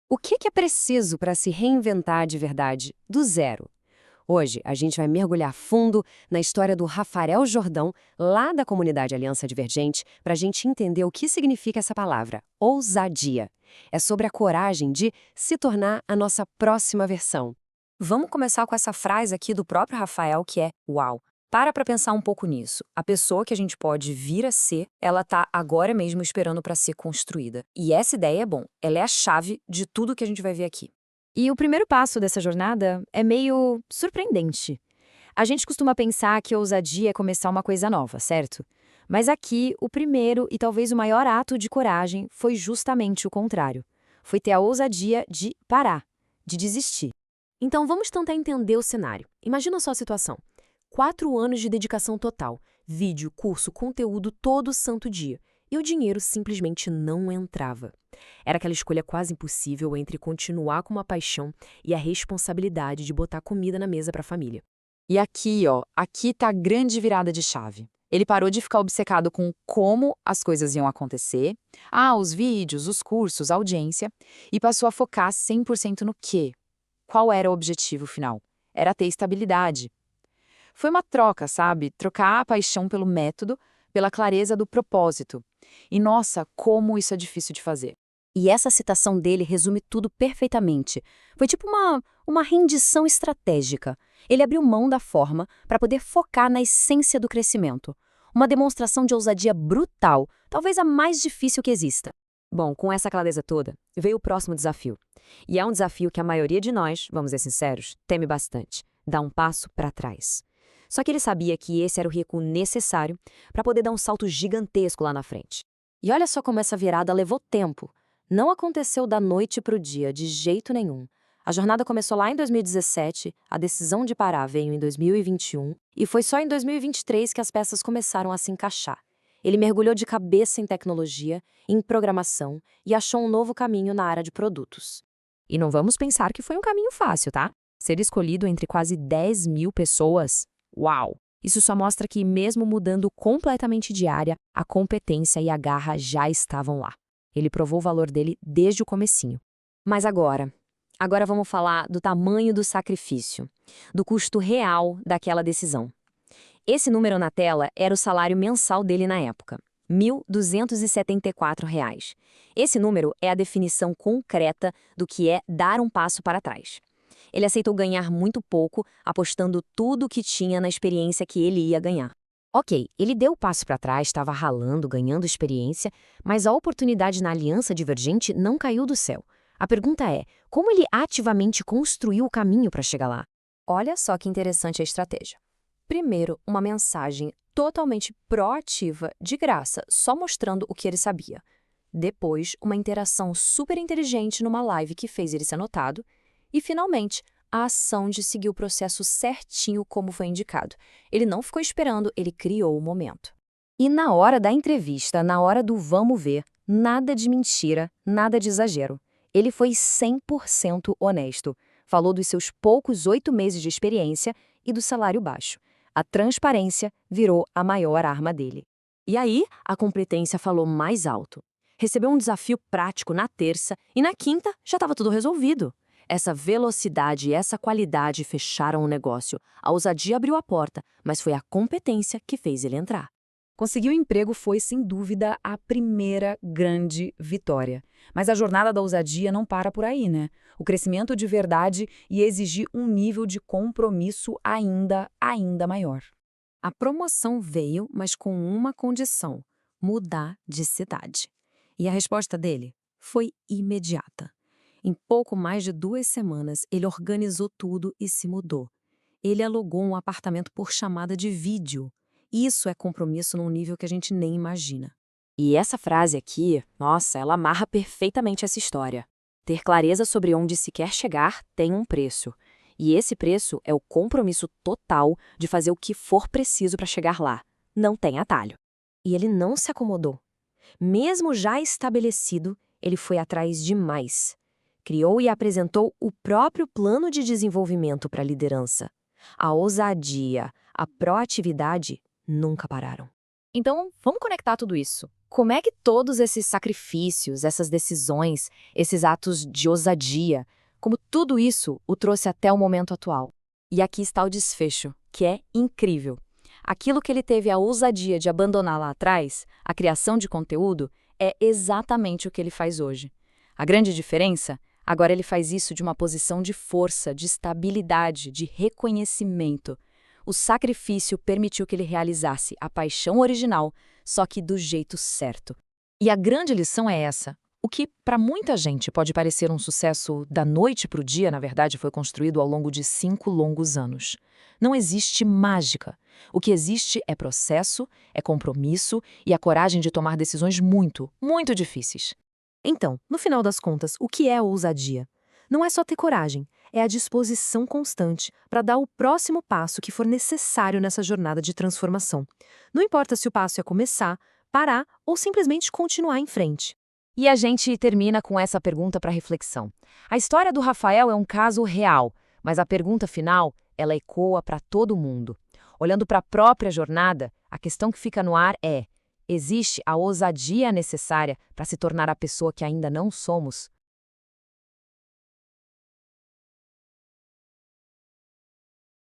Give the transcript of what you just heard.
O que é preciso para se reinventar de verdade, do zero? Hoje, a gente vai mergulhar fundo na história do Rafael Jordão, lá da comunidade Aliança Divergente, para a gente entender o que significa essa palavra, ousadia. É sobre a coragem de se tornar a nossa próxima versão. Vamos começar com essa frase aqui do próprio Rafael, que é uau. Para pensar um pouco nisso. A pessoa que a gente pode vir a ser, ela tá agora mesmo esperando para ser construída. E essa ideia é bom, ela é a chave de tudo que a gente vai ver aqui. E o primeiro passo dessa jornada é meio surpreendente. A gente costuma pensar que ousadia é começar uma coisa nova, certo? Mas aqui, o primeiro e talvez o maior ato de coragem foi justamente o contrário. Foi ter a ousadia de parar, de desistir. Então vamos tentar entender o cenário. Imagina só a situação. 4 anos de dedicação total, vídeo, curso, conteúdo todo santo dia. E o dinheiro simplesmente não entrava. Era aquela escolha quase impossível entre continuar com uma paixão e a responsabilidade de botar comida na mesa para a família. E aqui tá a grande virada de chave. Ele parou de ficar obcecado com como as coisas iam acontecer, os vídeos, os cursos, a audiência, e passou a focar 100% no quê? Qual era o objetivo final? Era ter estabilidade. Foi uma troca, sabe? Trocar a paixão pelo método, pela clareza do propósito. E nossa, como isso é difícil de fazer. E essa citação dele resume tudo perfeitamente. Foi tipo uma rendição estratégica. Ele abriu mão da forma para poder focar na essência do crescimento. Uma demonstração de ousadia brutal, talvez a mais difícil que exista. Bom, com essa clareza toda, veio o próximo desafio. E é um desafio que a maioria de nós, vamos ser sinceros, teme bastante. Dar um passo para trás. Só que ele sabia que esse era o recuo necessário para poder dar um salto gigantesco lá na frente. E olha só como essa virada levou tempo. Não aconteceu da noite para o dia, de jeito nenhum. A jornada começou lá em 2017, a decisão de parar veio em 2021, e foi só em 2023 que as peças começaram a se encaixar. Ele mergulhou de cabeça em tecnologia, em programação, e achou um novo caminho na área de produtos. E não vamos pensar que foi um caminho fácil, tá? Ser escolhido entre quase 10 mil pessoas. Uau! Isso só mostra que, mesmo mudando completamente de área, a competência e a garra já estavam lá. Ele provou o valor dele desde o comecinho. Mas agora vamos falar do tamanho do sacrifício, do custo real daquela decisão. Esse número na tela era o salário mensal dele na época, R$ 1.274. Esse número é a definição concreta do que é dar um passo para trás. Ele aceitou ganhar muito pouco, apostando tudo o que tinha na experiência que ele ia ganhar. Ok, ele deu o passo para trás, estava ralando, ganhando experiência, mas a oportunidade na Aliança Divergente não caiu do céu. A pergunta é, como ele ativamente construiu o caminho para chegar lá? Olha só que interessante a estratégia. Primeiro, uma mensagem totalmente proativa, de graça, só mostrando o que ele sabia. Depois, uma interação super inteligente numa live que fez ele ser notado. E, finalmente, a ação de seguir o processo certinho como foi indicado. Ele não ficou esperando, ele criou o momento. E na hora da entrevista, na hora do vamos ver, nada de mentira, nada de exagero. Ele foi 100% honesto. Falou dos seus poucos 8 meses de experiência e do salário baixo. A transparência virou a maior arma dele. E aí, a competência falou mais alto. Recebeu um desafio prático na terça e na quinta já estava tudo resolvido. Essa velocidade e essa qualidade fecharam o negócio. A ousadia abriu a porta, mas foi a competência que fez ele entrar. Conseguir o emprego foi, sem dúvida, a primeira grande vitória. Mas a jornada da ousadia não para por aí, né? O crescimento de verdade ia exigir um nível de compromisso ainda maior. A promoção veio, mas com uma condição: mudar de cidade. E a resposta dele foi imediata. Em pouco mais de 2 semanas, ele organizou tudo e se mudou. Ele alugou um apartamento por chamada de vídeo. Isso é compromisso num nível que a gente nem imagina. E essa frase aqui, nossa, ela amarra perfeitamente essa história. Ter clareza sobre onde se quer chegar tem um preço. E esse preço é o compromisso total de fazer o que for preciso para chegar lá. Não tem atalho. E ele não se acomodou. Mesmo já estabelecido, ele foi atrás de mais. Criou e apresentou o próprio plano de desenvolvimento para a liderança. A ousadia, a proatividade nunca pararam. Então, vamos conectar tudo isso. como é que todos esses sacrifícios, essas decisões, esses atos de ousadia, como tudo isso o trouxe até o momento atual? E aqui está o desfecho, que é incrível. Aquilo que ele teve a ousadia de abandonar lá atrás, a criação de conteúdo, é exatamente o que ele faz hoje. A grande diferença? Agora ele faz isso de uma posição de força, de estabilidade, de reconhecimento. O sacrifício permitiu que ele realizasse a paixão original, só que do jeito certo. E a grande lição é essa. O que, para muita gente, pode parecer um sucesso da noite para o dia, na verdade, foi construído ao longo de 5 longos anos. Não existe mágica. O que existe é processo, é compromisso e a coragem de tomar decisões muito, muito difíceis. Então, no final das contas, o que é ousadia? Não é só ter coragem, é a disposição constante para dar o próximo passo que for necessário nessa jornada de transformação. Não importa se o passo é começar, parar ou simplesmente continuar em frente. E a gente termina com essa pergunta para reflexão. A história do Rafael é um caso real, mas a pergunta final, ela ecoa para todo mundo. Olhando para a própria jornada, a questão que fica no ar é: existe a ousadia necessária para se tornar a pessoa que ainda não somos?